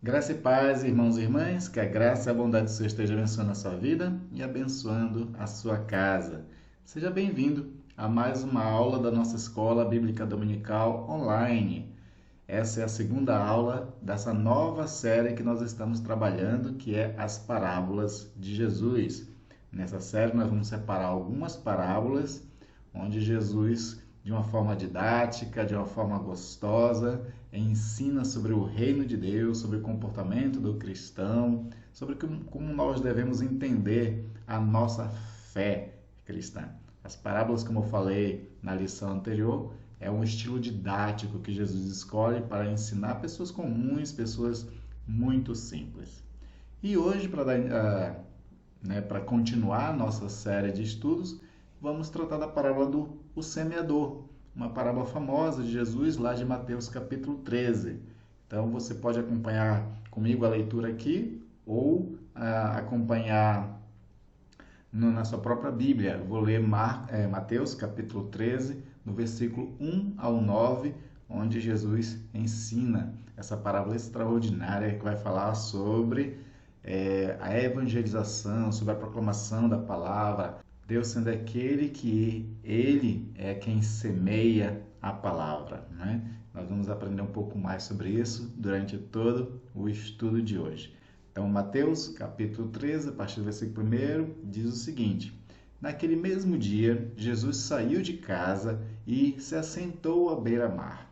Graça e paz, irmãos e irmãs, que a graça e a bondade do Senhor esteja abençoando a sua vida e abençoando a sua casa. Seja bem-vindo a mais uma aula da nossa Escola Bíblica Dominical online. Essa é a segunda aula dessa nova série que nós estamos trabalhando, que é as parábolas de Jesus. Nessa série nós vamos separar algumas parábolas onde Jesus, de uma forma didática, de uma forma gostosa, ensina sobre o reino de Deus, sobre o comportamento do cristão, sobre como nós devemos entender a nossa fé cristã. As parábolas, como eu falei na lição anterior, é um estilo didático que Jesus escolhe para ensinar pessoas comuns, pessoas muito simples. E hoje, para continuar a nossa série de estudos, vamos tratar da parábola do semeador, uma parábola famosa de Jesus lá de Mateus capítulo 13. Então você pode acompanhar comigo a leitura aqui ou acompanhar na sua própria Bíblia. Eu vou ler Mateus capítulo 13, no versículo 1 ao 9, onde Jesus ensina essa parábola extraordinária que vai falar sobre a evangelização, sobre a proclamação da palavra, Deus sendo aquele que Ele é quem semeia a palavra, né? Nós vamos aprender um pouco mais sobre isso durante todo o estudo de hoje. Então, Mateus, capítulo 13, a partir do versículo 1, diz o seguinte: Naquele mesmo dia, Jesus saiu de casa e se assentou à beira-mar.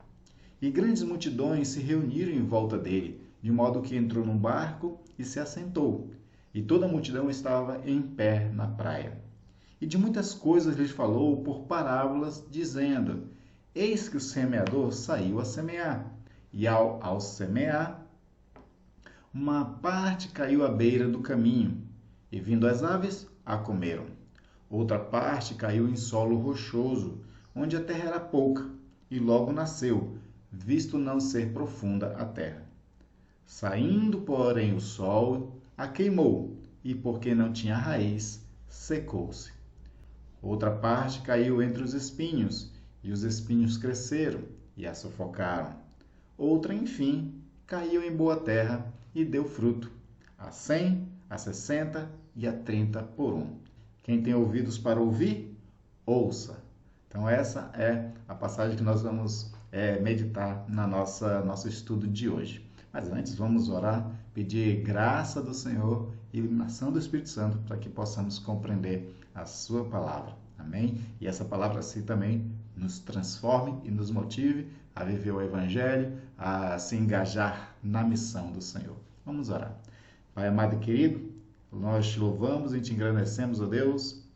E grandes multidões se reuniram em volta dele, de modo que entrou num barco e se assentou. E toda a multidão estava em pé na praia. E de muitas coisas lhes falou por parábolas, dizendo: Eis que o semeador saiu a semear. E ao semear, uma parte caiu à beira do caminho, e vindo as aves, a comeram. Outra parte caiu em solo rochoso, onde a terra era pouca, e logo nasceu, visto não ser profunda a terra. Saindo, porém, o sol, a queimou, e porque não tinha raiz, secou-se. Outra parte caiu entre os espinhos, e os espinhos cresceram e a sufocaram. Outra, enfim, caiu em boa terra e deu fruto, a 100, a 60 e a 30 por um. Quem tem ouvidos para ouvir, ouça. Então essa é a passagem que nós vamos meditar na nosso estudo de hoje. Mas antes vamos orar, pedir graça do Senhor e iluminação do Espírito Santo para que possamos compreender a sua palavra. Amém? E essa palavra assim também nos transforme e nos motive a viver o Evangelho, a se engajar na missão do Senhor. Vamos orar. Pai amado e querido, nós te louvamos e te engrandecemos, ó Deus,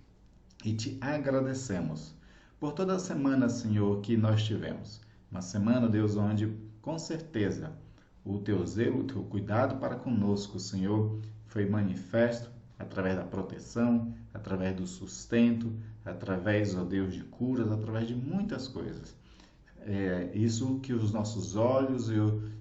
e te agradecemos por toda a semana, Senhor, que nós tivemos. Uma semana, Deus, onde com certeza o teu zelo, o teu cuidado para conosco, Senhor, foi manifesto através da proteção, através do sustento, através, ó Deus, de curas, através de muitas coisas. Isso que os nossos olhos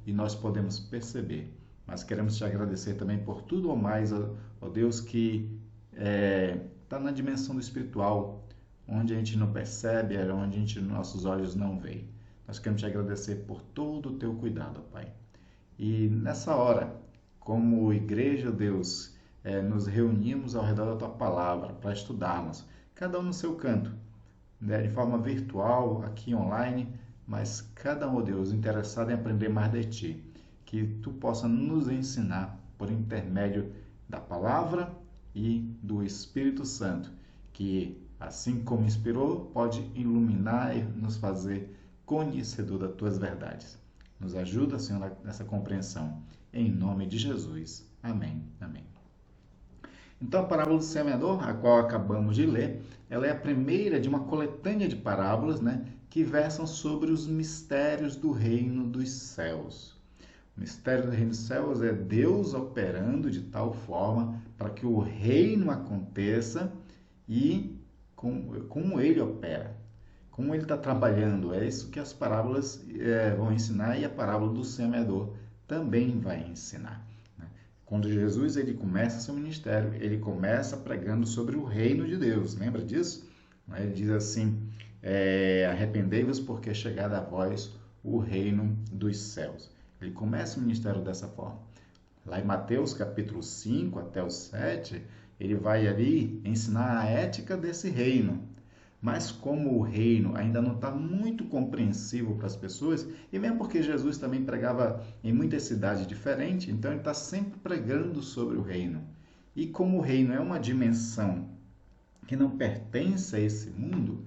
e nós podemos perceber. Mas queremos te agradecer também por tudo ou mais, ó Deus, que está na dimensão do espiritual, onde a gente não percebe, onde nossos olhos não veem. Nós queremos te agradecer por todo o teu cuidado, Pai. E nessa hora, como igreja, Deus, nos reunimos ao redor da tua palavra para estudarmos, cada um no seu canto, né, de forma virtual, aqui online, mas cada um, Deus, interessado em aprender mais de ti, que tu possa nos ensinar por intermédio da palavra e do Espírito Santo, que, assim como inspirou, pode iluminar e nos fazer conhecedor das tuas verdades. Nos ajuda, Senhor, nessa compreensão. Em nome de Jesus. Amém. Amém. Então, a parábola do semeador, a qual acabamos de ler, ela é a primeira de uma coletânea de parábolas, né, que versam sobre os mistérios do reino dos céus. O mistério do reino dos céus é Deus operando de tal forma para que o reino aconteça e como ele opera, como ele está trabalhando. É isso que as parábolas vão ensinar, e a parábola do semeador também vai ensinar. Quando Jesus ele começa seu ministério, ele começa pregando sobre o reino de Deus. Lembra disso? Ele diz assim: arrependei-vos porque é chegada a vós o reino dos céus. Ele começa o ministério dessa forma. Lá em Mateus capítulo 5 até o 7, ele vai ali ensinar a ética desse reino. Mas como o reino ainda não está muito compreensível para as pessoas, e mesmo porque Jesus também pregava em muitas cidades diferentes, então ele está sempre pregando sobre o reino. E como o reino é uma dimensão que não pertence a esse mundo,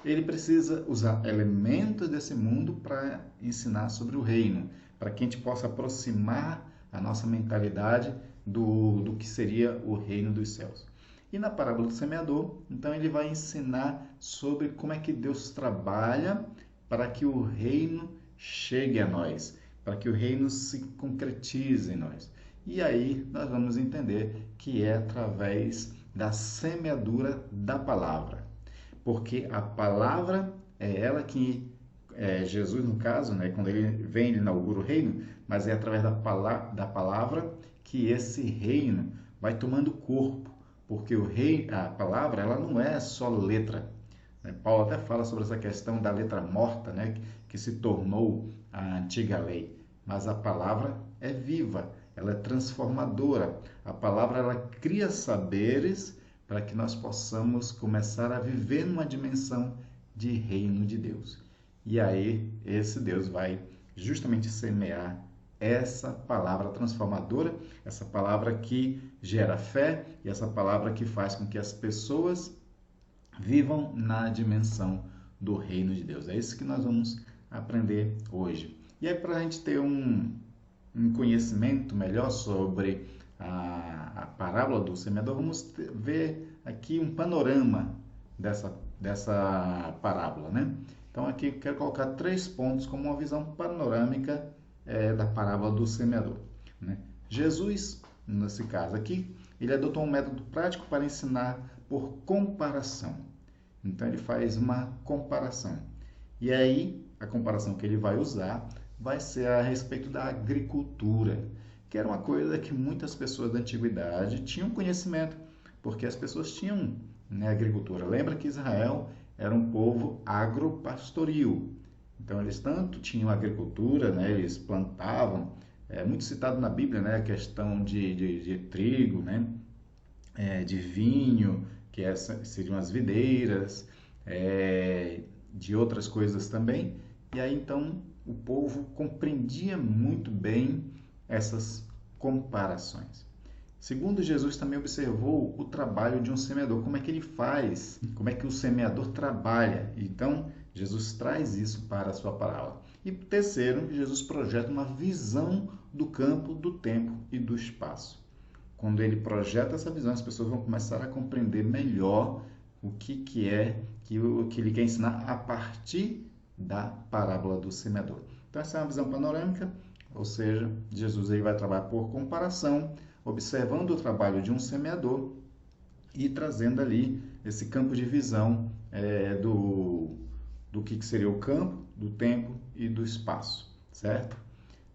ele precisa usar elementos desse mundo para ensinar sobre o reino, para que a gente possa aproximar a nossa mentalidade do que seria o reino dos céus. E na parábola do semeador, então ele vai ensinar sobre como é que Deus trabalha para que o reino chegue a nós, para que o reino se concretize em nós. E aí nós vamos entender que é através da semeadura da palavra. Porque a palavra é ela que, Jesus no caso, né, quando ele vem, ele inaugura o reino, mas é através da palavra que esse reino vai tomando corpo. Porque a palavra ela não é só letra. Né? Paulo até fala sobre essa questão da letra morta, né? que se tornou a antiga lei. Mas a palavra é viva, ela é transformadora. A palavra ela cria saberes para que nós possamos começar a viver numa dimensão de reino de Deus. E aí esse Deus vai justamente semear essa palavra transformadora, essa palavra que gera fé e essa palavra que faz com que as pessoas vivam na dimensão do reino de Deus. É isso que nós vamos aprender hoje. E aí, para a gente ter um conhecimento melhor sobre a parábola do semeador, vamos ver aqui um panorama dessa parábola, né? Então, aqui eu quero colocar 3 pontos como uma visão panorâmica da parábola do semeador. Né? Jesus, nesse caso aqui, ele adotou um método prático para ensinar por comparação. Então, ele faz uma comparação. E aí, a comparação que ele vai usar vai ser a respeito da agricultura, que era uma coisa que muitas pessoas da antiguidade tinham conhecimento, porque as pessoas tinham, né, agricultura. Lembra que Israel era um povo agropastoril. Então, eles tanto tinham agricultura, né, eles plantavam, muito citado na Bíblia, né, a questão de trigo, né, de vinho, que seriam as videiras, de outras coisas também. E aí, então, o povo compreendia muito bem essas comparações. Segundo, Jesus também observou o trabalho de um semeador, como é que ele faz, como é que o semeador trabalha. Então, Jesus traz isso para a sua parábola. E terceiro, Jesus projeta uma visão do campo, do tempo e do espaço. Quando ele projeta essa visão, as pessoas vão começar a compreender melhor o que ele quer ensinar a partir da parábola do semeador. Então, essa é uma visão panorâmica, ou seja, Jesus aí vai trabalhar por comparação, observando o trabalho de um semeador e trazendo ali esse campo de visão do que seria o campo, do tempo e do espaço, certo?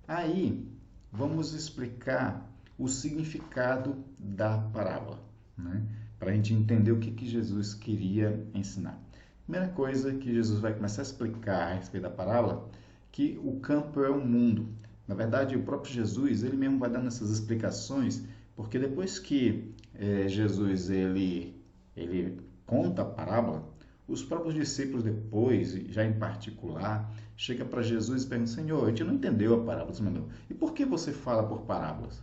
Aí, vamos explicar o significado da parábola, né? Para a gente entender o que Jesus queria ensinar. Primeira coisa que Jesus vai começar a explicar a respeito da parábola, que o campo é o mundo. Na verdade, o próprio Jesus, ele mesmo vai dando essas explicações, porque depois que Jesus ele conta a parábola, os próprios discípulos depois, já em particular, chega para Jesus e pergunta: Senhor, a gente não entendeu a parábola, Senhor. E por que você fala por parábolas?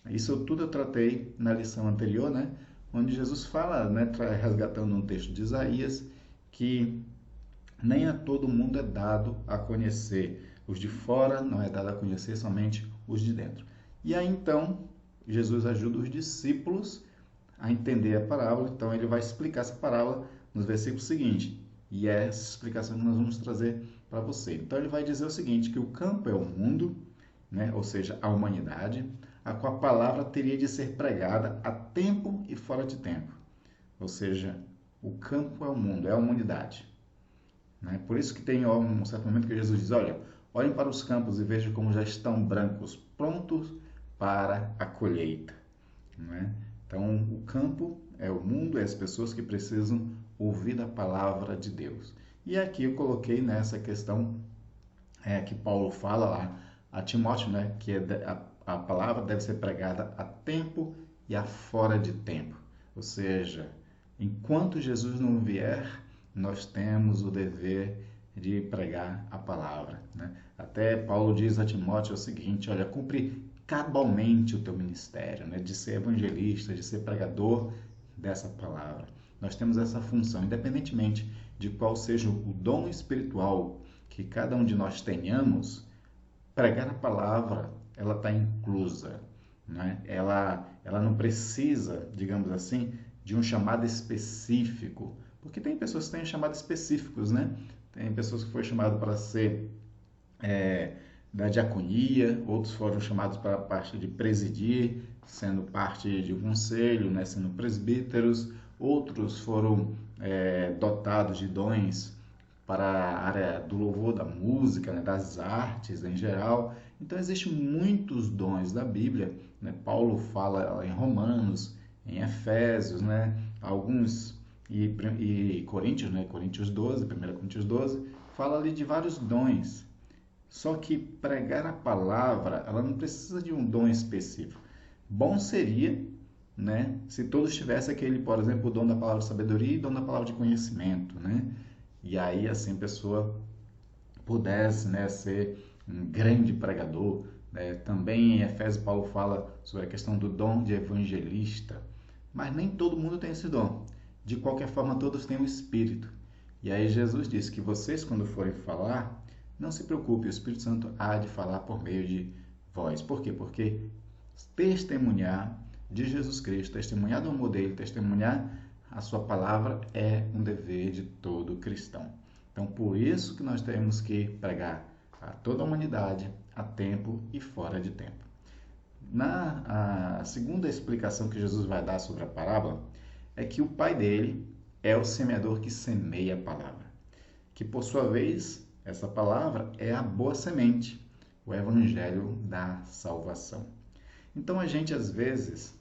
Isso tudo eu tratei na lição anterior, né? Onde Jesus fala, né, resgatando um texto de Isaías, que nem a todo mundo é dado a conhecer. Os de fora não é dado a conhecer, somente os de dentro. E aí, então, Jesus ajuda os discípulos a entender a parábola. Então, ele vai explicar essa parábola nos versículos seguintes. E é essa explicação que nós vamos trazer para você. Então, ele vai dizer o seguinte, que o campo é o mundo, né? Ou seja, a humanidade, a qual a palavra teria de ser pregada a tempo e fora de tempo. Ou seja, o campo é o mundo, é a humanidade. Né? Por isso que tem um certo momento que Jesus diz: olhem para os campos e vejam como já estão brancos, prontos para a colheita. Né? Então, o campo é o mundo, é as pessoas que precisam ouvir a palavra de Deus. E aqui eu coloquei nessa questão que Paulo fala lá a Timóteo, né, que a palavra deve ser pregada a tempo e a fora de tempo. Ou seja, enquanto Jesus não vier, nós temos o dever de pregar a palavra, né? Até Paulo diz a Timóteo o seguinte: olha, cumpre cabalmente o teu ministério, né? De ser evangelista, de ser pregador dessa palavra. Nós temos essa função, independentemente de qual seja o dom espiritual que cada um de nós tenhamos, pregar a palavra, ela está inclusa, né? Ela não precisa, digamos assim, de um chamado específico, porque tem pessoas que têm chamados específicos, né? Tem pessoas que foram chamadas para ser da diaconia, outros foram chamados para a parte de presidir, sendo parte de um conselho, né? Sendo presbíteros, outros foram dotados de dons para a área do louvor, da música, né, das artes em geral. Então, existem muitos dons da Bíblia, né? Paulo fala em Romanos, em Efésios, né? Alguns, e Coríntios, né? Coríntios 12, 1 Coríntios 12, fala ali de vários dons. Só que pregar a palavra, ela não precisa de um dom específico. Bom seria, né, se todos tivessem aquele, por exemplo, o dom da palavra de sabedoria e o dom da palavra de conhecimento, né? E aí, assim, a pessoa pudesse, né, ser um grande pregador, né? Também em Efésios, Paulo fala sobre a questão do dom de evangelista. Mas nem todo mundo tem esse dom. De qualquer forma, todos têm o Espírito. E aí Jesus disse que vocês, quando forem falar, não se preocupe, o Espírito Santo há de falar por meio de vós. Por quê? Porque testemunhar de Jesus Cristo, testemunhar do amor dele, testemunhar a sua palavra é um dever de todo cristão. Então, por isso que nós temos que pregar a toda a humanidade, a tempo e fora de tempo. A segunda explicação que Jesus vai dar sobre a parábola é que o pai dele é o semeador que semeia a palavra, que por sua vez, essa palavra é a boa semente, o evangelho da salvação. Então, a gente às vezes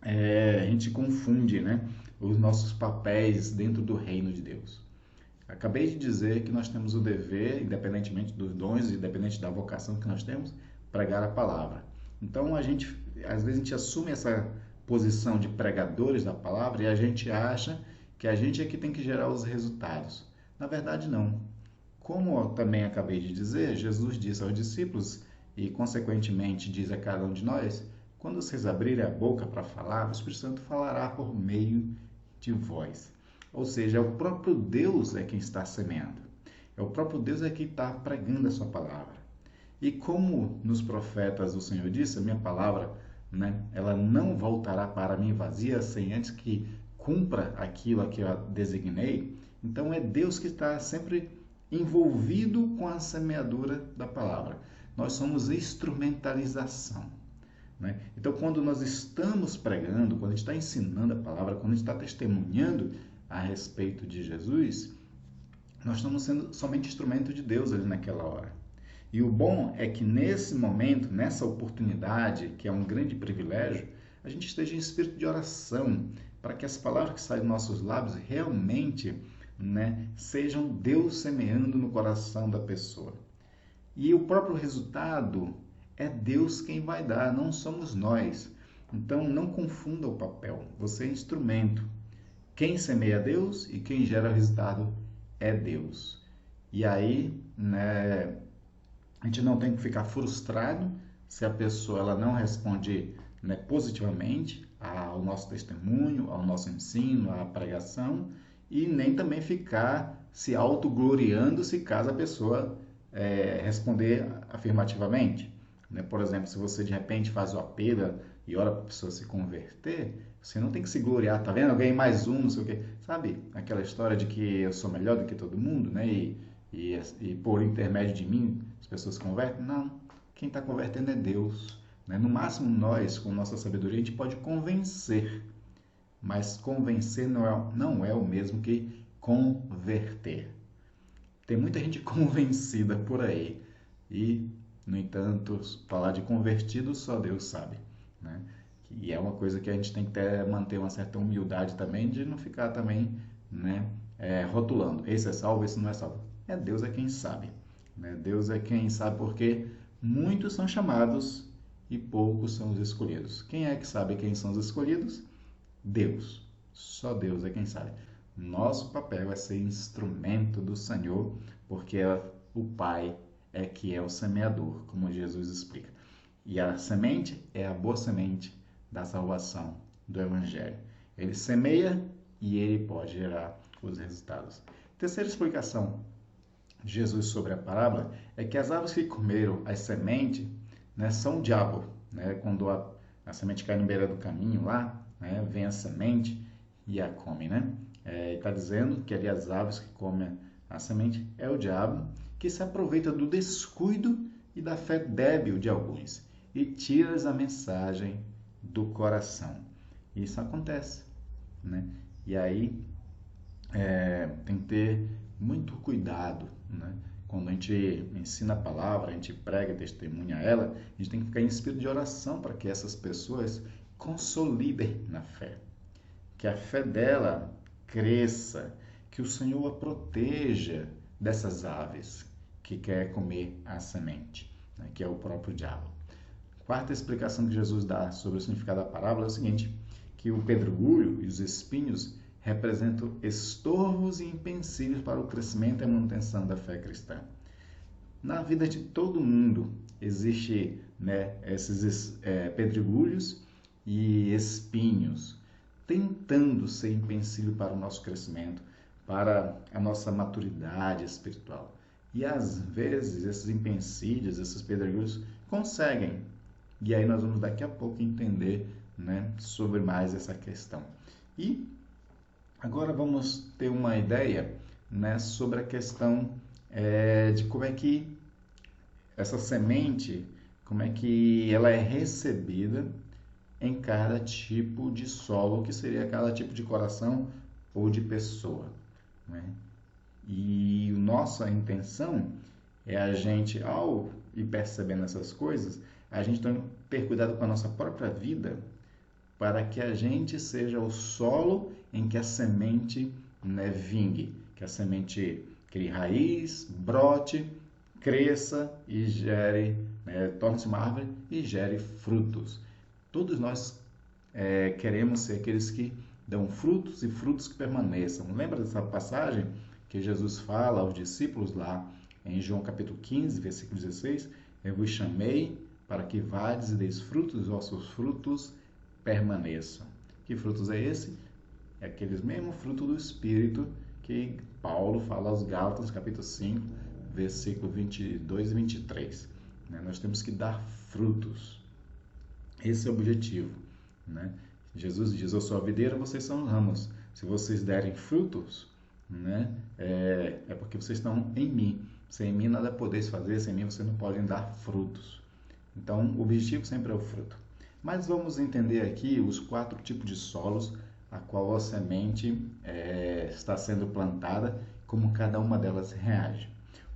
a gente confunde, né, os nossos papéis dentro do reino de Deus. Acabei de dizer que nós temos o dever, independentemente dos dons, independente da vocação que nós temos, pregar a palavra. Então, às vezes a gente assume essa posição de pregadores da palavra e a gente acha que a gente é que tem que gerar os resultados. Na verdade, não. Como eu também acabei de dizer, Jesus disse aos discípulos e, consequentemente, diz a cada um de nós: quando vocês abrirem a boca para falar, o Espírito Santo falará por meio de vós. Ou seja, é o próprio Deus é quem está semeando. É o próprio Deus é quem está pregando a sua palavra. E como nos profetas o Senhor disse, a minha palavra, né, ela não voltará para mim vazia sem antes que cumpra aquilo a que eu designei. Então é Deus que está sempre envolvido com a semeadura da palavra. Nós somos instrumentalização, né? Então, quando nós estamos pregando, quando a gente está ensinando a palavra, quando a gente está testemunhando a respeito de Jesus, nós estamos sendo somente instrumento de Deus ali naquela hora. E o bom é que nesse momento, nessa oportunidade, que é um grande privilégio, a gente esteja em espírito de oração, para que as palavras que saem dos nossos lábios realmente, né, sejam Deus semeando no coração da pessoa. E o próprio resultado é Deus quem vai dar, não somos nós. Então, não confunda o papel. Você é instrumento. Quem semeia é Deus e quem gera o resultado é Deus. E aí, né, a gente não tem que ficar frustrado se a pessoa ela não responde, né, positivamente ao nosso testemunho, ao nosso ensino, à pregação, e nem também ficar se autogloriando se caso a pessoa responder afirmativamente. Né? Por exemplo, se você de repente faz o apelo e ora para a pessoa se converter, você não tem que se gloriar, tá vendo? Eu ganhei mais um, não sei o quê. Sabe aquela história de que eu sou melhor do que todo mundo, né? E por intermédio de mim as pessoas se convertem? Não. Quem está convertendo é Deus. Né? No máximo nós, com nossa sabedoria, a gente pode convencer. Mas convencer não é o mesmo que converter. Tem muita gente convencida por aí e, no entanto, falar de convertido só Deus sabe, né? E é uma coisa que a gente tem que manter uma certa humildade também, de não ficar também, né, rotulando. Esse é salvo, esse não é salvo. Deus é quem sabe, né? Deus é quem sabe por quê? Muitos são chamados e poucos são os escolhidos. Quem é que sabe quem são os escolhidos? Deus. Só Deus é quem sabe. Nosso papel é ser instrumento do Senhor, porque o Pai é que é o semeador, como Jesus explica. E a semente é a boa semente da salvação, do Evangelho. Ele semeia e ele pode gerar os resultados. Terceira explicação de Jesus sobre a parábola é que as aves que comeram as sementes, né, são o diabo. Né? Quando a semente cai no beira do caminho lá, né, vem a semente e a come. Né? Está dizendo que ali as aves que comem a semente é o diabo, que se aproveita do descuido e da fé débil de alguns e tira a mensagem do coração. Isso acontece. Né? E aí tem que ter muito cuidado, né? Quando a gente ensina a palavra, a gente prega, testemunha ela, a gente tem que ficar em espírito de oração para que essas pessoas consolidem na fé, que a fé dela cresça, que o Senhor a proteja dessas aves que quer comer a semente, né? Que é o próprio diabo. Quarta explicação que Jesus dá sobre o significado da parábola é o seguinte, que o pedregulho e os espinhos representam estorvos e empecilhos para o crescimento e a manutenção da fé cristã. Na vida de todo mundo existe, né, esses pedregulhos e espinhos tentando ser empecilho para o nosso crescimento, para a nossa maturidade espiritual. E às vezes esses empecilhos, esses pedregulhos conseguem. E aí nós vamos daqui a pouco entender, né, sobre mais essa questão. E agora vamos ter uma ideia, né, sobre a questão de como é que essa semente, como é que ela é recebida em cada tipo de solo, que seria cada tipo de coração ou de pessoa. Né? E nossa intenção é a gente, ao ir percebendo essas coisas, a gente ter cuidado com a nossa própria vida, para que a gente seja o solo em que a semente, né, vingue, que a semente crie raiz, brote, cresça e gere, né, torne-se uma árvore e gere frutos. Todos nós queremos ser aqueles que dão frutos e frutos que permaneçam. Lembra dessa passagem que Jesus fala aos discípulos lá em João capítulo 15, versículo 16? Eu vos chamei para que vades e deis frutos, os vossos frutos permaneçam. Que frutos é esse? É aqueles mesmos frutos do Espírito que Paulo fala aos Gálatas, capítulo 5, versículo 22 e 23. Né? Nós temos que dar frutos. Esse é o objetivo. Né? Jesus diz, eu sou a videira, vocês são ramos. Se vocês derem frutos, né, é porque vocês estão em mim. Sem mim nada podeis fazer, sem mim vocês não podem dar frutos. Então, o objetivo sempre é o fruto. Mas vamos entender aqui os 4 tipos de solos a qual a semente está sendo plantada, como cada uma delas reage.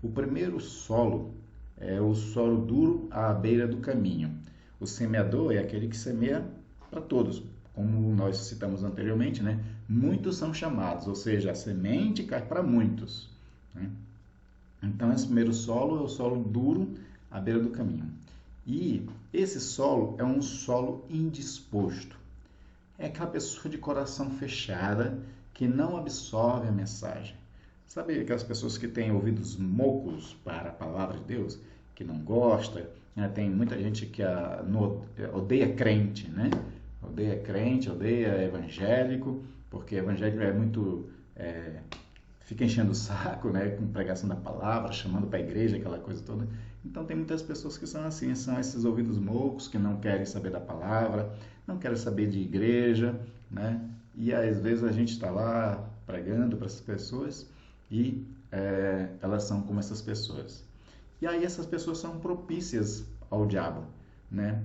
O primeiro solo é o solo duro à beira do caminho. O semeador é aquele que semeia para todos, como nós citamos anteriormente, né? Muitos são chamados, ou seja, a semente cai para muitos. Né? Então, esse primeiro solo é o solo duro à beira do caminho. E esse solo é um solo indisposto. É aquela pessoa de coração fechada que não absorve a mensagem. Sabe aquelas pessoas que têm ouvidos moucos para a palavra de Deus, que não gosta? Né? Tem muita gente que odeia crente, né? Odeia crente, odeia evangélico, porque evangélico é muito... fica enchendo o saco, né, com pregação da palavra, chamando para a igreja, aquela coisa toda. Então tem muitas pessoas que são assim, são esses ouvidos moucos, que não querem saber da palavra, não querem saber de igreja, né? E às vezes a gente está lá pregando para essas pessoas e elas são como essas pessoas. E aí essas pessoas são propícias ao diabo, né?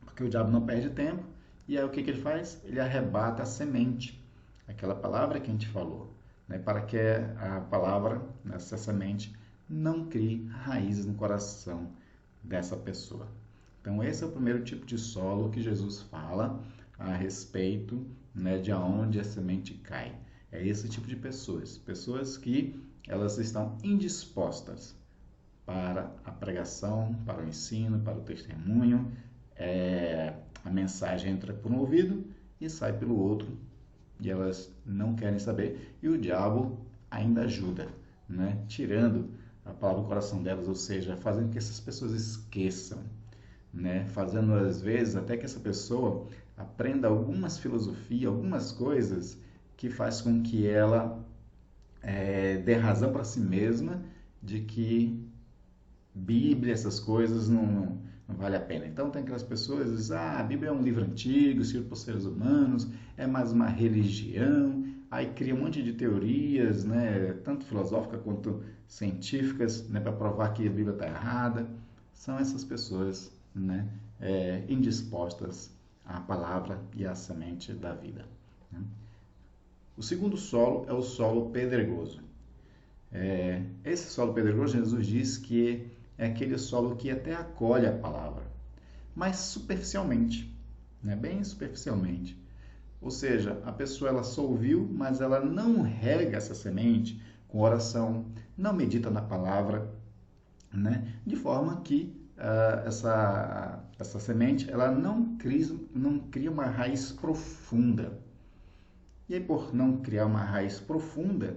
Porque o diabo não perde tempo, e aí o que ele faz? Ele arrebata a semente, aquela palavra que a gente falou. Né, para que a palavra, essa semente, não crie raízes no coração dessa pessoa. Então, esse é o primeiro tipo de solo que Jesus fala a respeito, né, de onde a semente cai. É esse tipo de pessoas, pessoas que elas estão indispostas para a pregação, para o ensino, para o testemunho. A mensagem entra por um ouvido e sai pelo outro, e elas não querem saber, e o diabo ainda ajuda, né? Tirando a palavra do coração delas, ou seja, fazendo que essas pessoas esqueçam, né? Fazendo às vezes até que essa pessoa aprenda algumas filosofias, algumas coisas que faz com que ela dê razão para si mesma de que Bíblia, essas coisas não vale a pena. Então tem aquelas pessoas que dizem, a Bíblia é um livro antigo, escrito por seres humanos, é mais uma religião, aí cria um monte de teorias, né, tanto filosóficas quanto científicas, né, para provar que a Bíblia está errada. São essas pessoas, né, indispostas à palavra e à semente da vida, né? O segundo solo é o solo pedregoso. Esse solo pedregoso, Jesus diz que é aquele solo que até acolhe a palavra, mas superficialmente, né? Bem superficialmente. Ou seja, a pessoa ela só ouviu, mas ela não rega essa semente com oração, não medita na palavra, né? De forma que essa semente ela não cria uma raiz profunda. E aí, por não criar uma raiz profunda,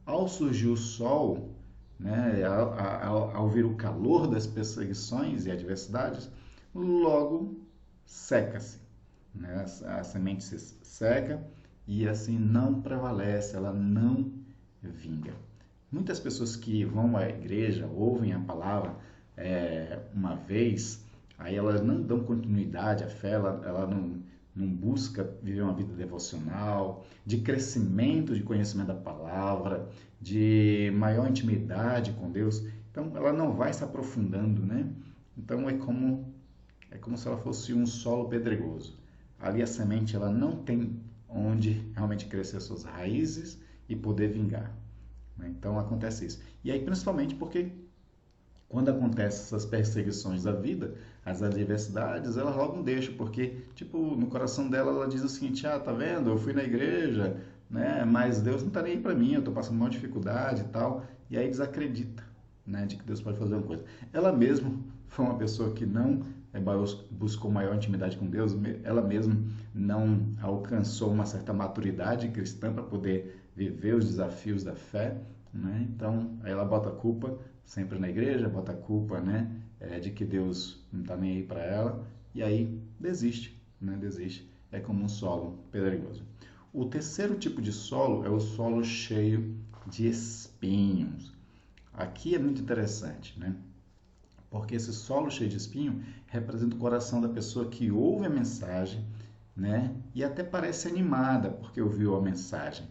ao surgir o sol, né, ao vir o calor das perseguições e adversidades, logo seca-se, né? A semente se seca e assim não prevalece, ela não vinga. Muitas pessoas que vão à igreja, ouvem a palavra uma vez, aí elas não dão continuidade à fé, ela não busca viver uma vida devocional, de crescimento de conhecimento da palavra, de maior intimidade com Deus. Então, ela não vai se aprofundando, né? Então, é como se ela fosse um solo pedregoso. Ali a semente ela não tem onde realmente crescer suas raízes e poder vingar, né? Então, acontece isso. E aí, principalmente porque quando acontecem essas perseguições da vida, as adversidades, ela logo não deixa, porque, tipo, no coração dela, ela diz o seguinte, tá vendo, eu fui na igreja, né, mas Deus não tá nem aí pra mim, eu tô passando uma dificuldade e tal, e aí desacredita, né, de que Deus pode fazer uma coisa. Ela mesma foi uma pessoa que não buscou maior intimidade com Deus, ela mesma não alcançou uma certa maturidade cristã para poder viver os desafios da fé, né? Então, aí ela bota a culpa sempre na igreja, bota a culpa, né, de que Deus não está nem aí para ela, e aí desiste, né? Desiste. É como um solo pedregoso. O terceiro tipo de solo é o solo cheio de espinhos. Aqui é muito interessante, né? Porque esse solo cheio de espinho representa o coração da pessoa que ouve a mensagem, né? E até parece animada porque ouviu a mensagem.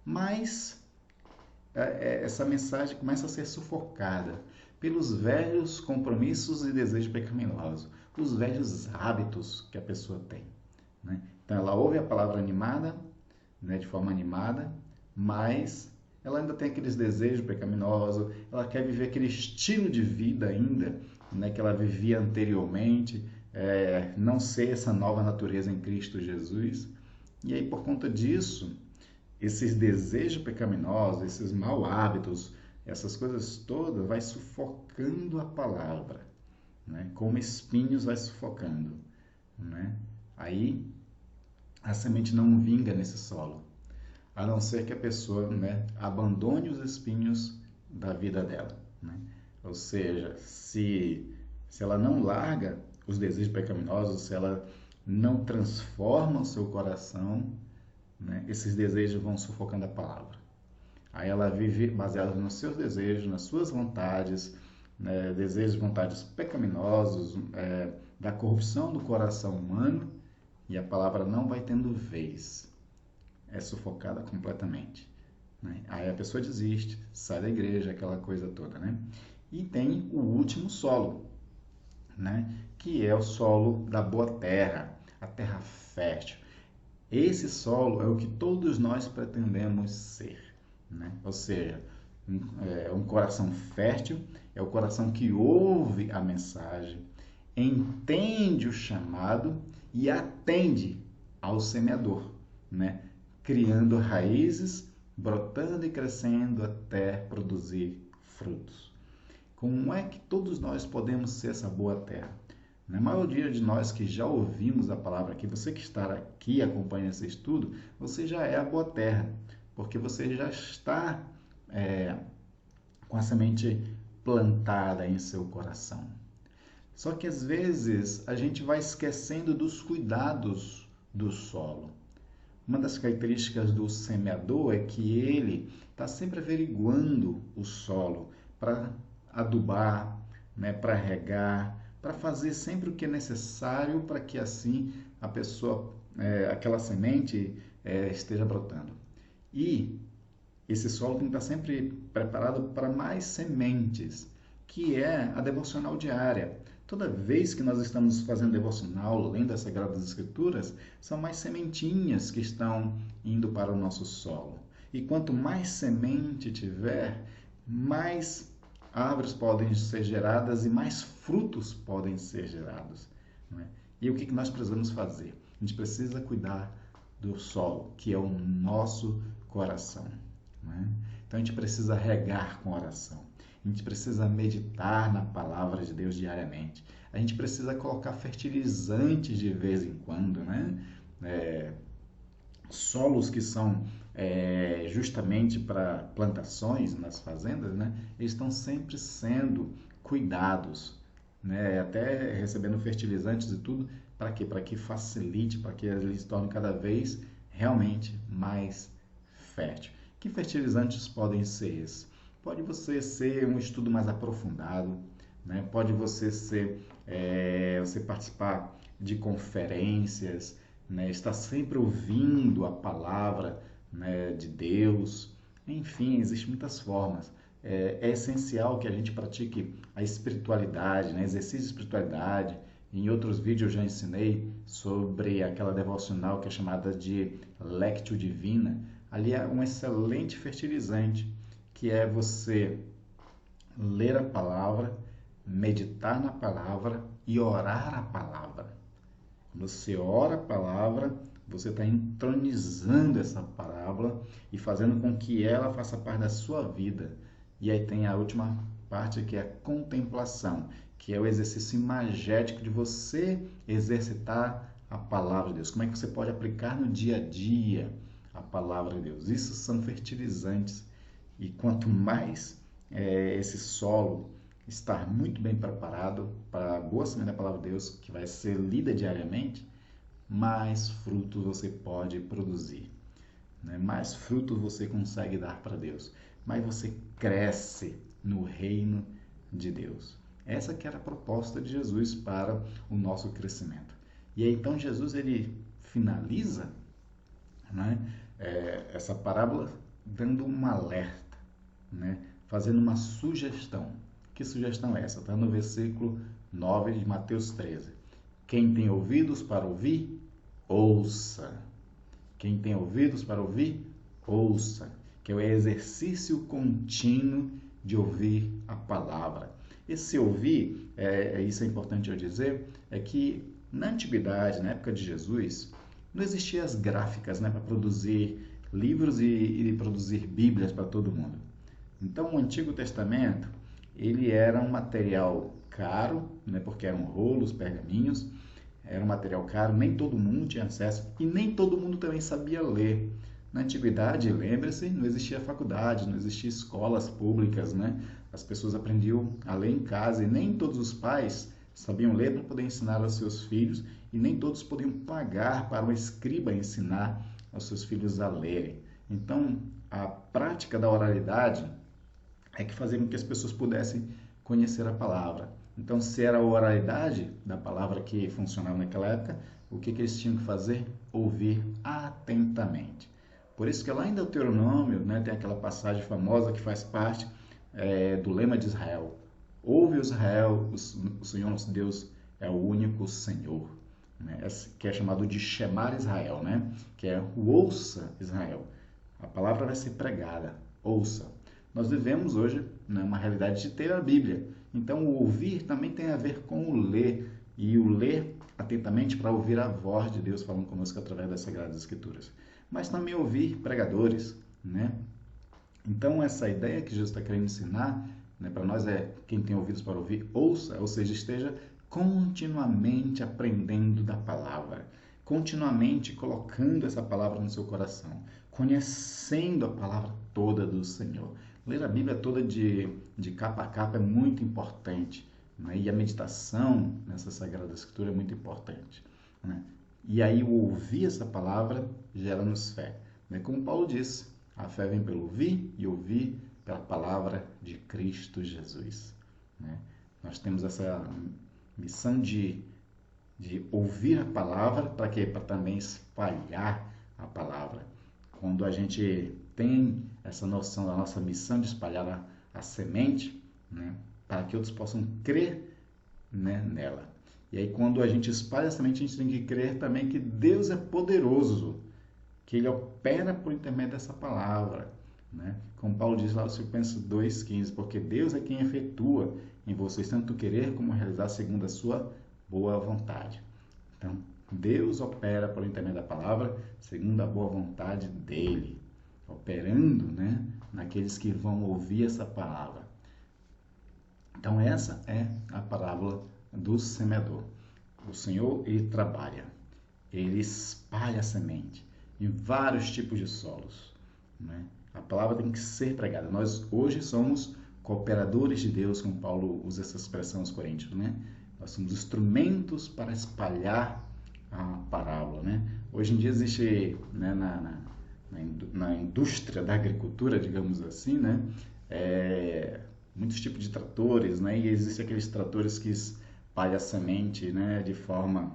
Mas essa mensagem começa a ser sufocada pelos velhos compromissos e desejos pecaminosos, os velhos hábitos que a pessoa tem, né? Então ela ouve a palavra animada, né, de forma animada, mas ela ainda tem aqueles desejos pecaminosos, ela quer viver aquele estilo de vida ainda, né, que ela vivia anteriormente, não ser essa nova natureza em Cristo Jesus. E aí, por conta disso, esses desejos pecaminosos, esses maus hábitos, essas coisas todas, vai sufocando a palavra, né? Como espinhos vai sufocando, né? Aí a semente não vinga nesse solo, a não ser que a pessoa, né, abandone os espinhos da vida dela, né? Ou seja, se ela não larga os desejos pecaminosos, se ela não transforma o seu coração, né, esses desejos vão sufocando a palavra. Aí ela vive baseada nos seus desejos, nas suas vontades, né, desejos, vontades pecaminosos, da corrupção do coração humano, e a palavra não vai tendo vez. É sufocada completamente, né? Aí a pessoa desiste, sai da igreja, aquela coisa toda, né? E tem o último solo, né? Que é o solo da boa terra, a terra fértil. Esse solo é o que todos nós pretendemos ser, né? Ou seja, um coração fértil é o coração que ouve a mensagem, entende o chamado e atende ao semeador, né? Criando raízes, brotando e crescendo até produzir frutos. Como é que todos nós podemos ser essa boa terra? Na maioria de nós que já ouvimos a palavra aqui, você que está aqui acompanhando esse estudo, você já é a boa terra, porque você já está com a semente plantada em seu coração. Só que às vezes a gente vai esquecendo dos cuidados do solo. Uma das características do semeador é que ele está sempre averiguando o solo para adubar, né, para regar, para fazer sempre o que é necessário para que assim a pessoa, aquela semente esteja brotando. E esse solo tem que estar sempre preparado para mais sementes, que é a devocional diária. Toda vez que nós estamos fazendo devocional, lendo as Sagradas Escrituras, são mais sementinhas que estão indo para o nosso solo. E quanto mais semente tiver, mais árvores podem ser geradas e mais frutos podem ser gerados. Não é? E o que nós precisamos fazer? A gente precisa cuidar do solo, que é o nosso coração. Não é? Então a gente precisa regar com oração. A gente precisa meditar na palavra de Deus diariamente. A gente precisa colocar fertilizantes de vez em quando, né? Solos que são justamente para plantações nas fazendas, né? Eles estão sempre sendo cuidados, né? Até recebendo fertilizantes e tudo. Para quê? Para que facilite, para que eles se tornem cada vez realmente mais fértil. Que fertilizantes podem ser esses? Pode você ser um estudo mais aprofundado, né? Pode você você participar de conferências, né? Estar sempre ouvindo a palavra, né, de Deus. Enfim, existem muitas formas. É essencial que a gente pratique a espiritualidade, né? Exercício de espiritualidade. Em outros vídeos eu já ensinei sobre aquela devocional que é chamada de Lectio Divina. Ali é um excelente fertilizante, que é você ler a palavra, meditar na palavra e orar a palavra. Quando você ora a palavra, você está entronizando essa palavra e fazendo com que ela faça parte da sua vida. E aí tem a última parte, que é a contemplação, que é o exercício imagético de você exercitar a palavra de Deus. Como é que você pode aplicar no dia a dia a palavra de Deus? Isso são fertilizantes. E quanto mais esse solo estar muito bem preparado para a boa semente da palavra de Deus, que vai ser lida diariamente, mais frutos você pode produzir, né? Mais frutos você consegue dar para Deus, mais você cresce no reino de Deus. Essa que era a proposta de Jesus para o nosso crescimento. E aí então Jesus ele finaliza, né, essa parábola dando um alerta, né, fazendo uma sugestão. Que sugestão é essa? Está no versículo 9 de Mateus 13. Quem tem ouvidos para ouvir, ouça. Quem tem ouvidos para ouvir, ouça. Que é o exercício contínuo de ouvir a palavra. Esse ouvir, isso é importante eu dizer, é que na antiguidade, na época de Jesus, não existiam as gráficas, né, para produzir livros e produzir bíblias para todo mundo. Então, o Antigo Testamento, ele era um material caro, né, porque eram rolos, pergaminhos, era um material caro, nem todo mundo tinha acesso e nem todo mundo também sabia ler. Na antiguidade, lembre-se, não existia faculdade, não existia escolas públicas, né? As pessoas aprendiam a ler em casa e nem todos os pais sabiam ler para poder ensinar aos seus filhos e nem todos podiam pagar para um escriba ensinar aos seus filhos a lerem. Então, a prática da oralidade é que fazia com que as pessoas pudessem conhecer a palavra. Então, se era a oralidade da palavra que funcionava naquela época, o que eles tinham que fazer? Ouvir atentamente. Por isso que lá em Deuteronômio, né, tem aquela passagem famosa que faz parte do lema de Israel. Ouve, Israel, o Senhor nosso Deus é o único Senhor, né? Que é chamado de Shemar Israel, né? Que é o ouça Israel. A palavra vai ser pregada, ouça. Nós vivemos hoje, né, uma realidade de ter a Bíblia. Então, o ouvir também tem a ver com o ler. E o ler atentamente para ouvir a voz de Deus falando conosco através das Sagradas Escrituras. Mas também ouvir pregadores, né? Então, essa ideia que Jesus está querendo ensinar né? Para nós quem tem ouvidos para ouvir, ouça, ou seja, esteja continuamente aprendendo da palavra, continuamente colocando essa palavra no seu coração, conhecendo a palavra toda do Senhor. Ler a Bíblia toda de capa a capa é muito importante, né? E a meditação nessa Sagrada Escritura é muito importante, né? E aí o ouvir essa palavra gera-nos fé, né? Como Paulo disse, a fé vem pelo ouvir e ouvir pela palavra de Cristo Jesus, né? Nós temos essa missão de ouvir a palavra, para quê? Para também espalhar a palavra. Quando a gente tem essa noção da nossa missão de espalhar a semente, né? Para que outros possam crer, né, nela. E aí quando a gente espalha a semente, a gente tem que crer também que Deus é poderoso, que Ele opera por intermédio dessa palavra, né? Como Paulo diz lá no Filipenses 2,15, porque Deus é quem efetua em vocês tanto querer como realizar segundo a sua boa vontade. Então, Deus opera por intermédio da palavra segundo a boa vontade dEle, operando, né, naqueles que vão ouvir essa palavra. Então, essa é a parábola do semeador. O Senhor, Ele trabalha, Ele espalha a semente em vários tipos de solos, né? A palavra tem que ser pregada. Nós hoje somos cooperadores de Deus, como Paulo usa essa expressão aos Coríntios, né? Nós somos instrumentos para espalhar a parábola, né? Hoje em dia existe, né, na indústria da agricultura, digamos assim, né, muitos tipos de tratores, né? E existem aqueles tratores que espalham a semente, né, de forma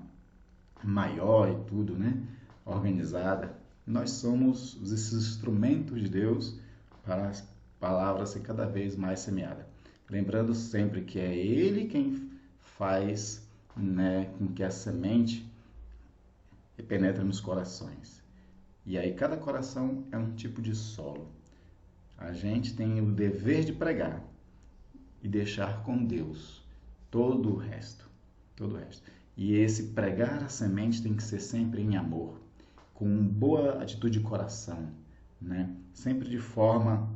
maior e tudo, né, organizada. Nós somos esses instrumentos de Deus para as palavras ser cada vez mais semeadas. Lembrando sempre que é Ele quem faz, né, com que a semente penetre nos corações. E aí cada coração é um tipo de solo. A gente tem o dever de pregar e deixar com Deus todo o resto. Todo o resto. E esse pregar a semente tem que ser sempre em amor, com boa atitude de coração, né? Sempre de forma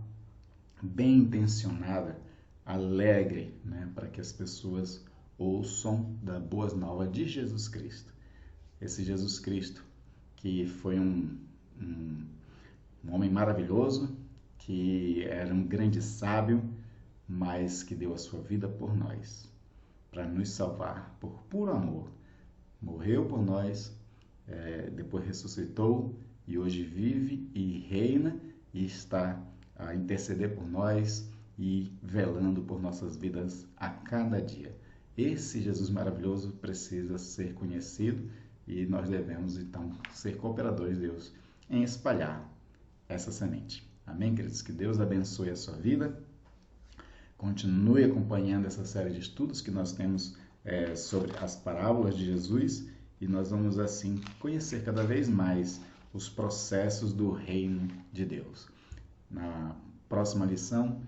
bem intencionada, alegre, né? Para que as pessoas ouçam da boas novas de Jesus Cristo. Esse Jesus Cristo que foi um homem maravilhoso, que era um grande sábio, mas que deu a sua vida por nós, para nos salvar, por puro amor. Morreu por nós, depois ressuscitou e hoje vive e reina e está a interceder por nós e velando por nossas vidas a cada dia. Esse Jesus maravilhoso precisa ser conhecido e nós devemos, então, ser cooperadores de Deus em espalhar essa semente. Amém, queridos? Que Deus abençoe a sua vida. Continue acompanhando essa série de estudos que nós temos sobre as parábolas de Jesus e nós vamos, assim, conhecer cada vez mais os processos do reino de Deus. Na próxima lição,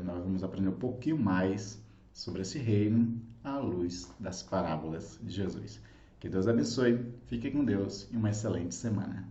nós vamos aprender um pouquinho mais sobre esse reino à luz das parábolas de Jesus. Que Deus abençoe, fique com Deus e uma excelente semana.